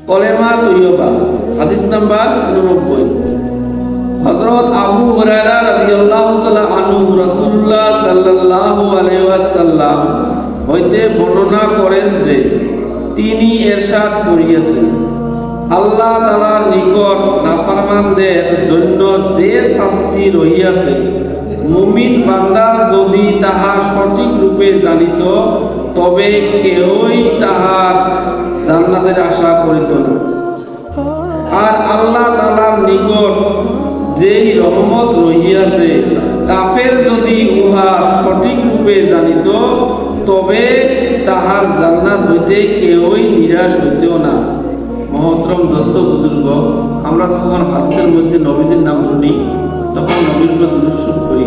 কলেমা তৈয়বা। হাদিস নাম্বার 89। হযরত আবু হুরায়রা রাদিয়াল্লাহু তাআলা আনহু রাসূলুল্লাহ সাল্লাল্লাহু আলাইহি ওয়াসাল্লাম হইতে বর্ণনা করেন যে তিনি ইরশাদ করিয়াছেন, আল্লাহ তাআলার নিকট নাফরমানদের জন্য যে শাস্তি রহিয়াছে, মুমিন বান্দা যদি তাহা সঠিক রূপে জানিত তবে কেউই তাহার জান্নাতের আশা করিত না। আর আল্লাহ তাআলার নিকট যেই রহমত রহিয়াছে, কাফের যদি উহা সঠিক রূপে জানিত তবে তাহার জান্নাত হইতে কেউই নিরাশ হইতেও না। মহতরম দোস্ত বুজুর্গ, আমরা যখন হাদিসের মধ্যে নবীজির নাম শুনি তখন নবীর উপর দুরূদ শরীফ পড়ি।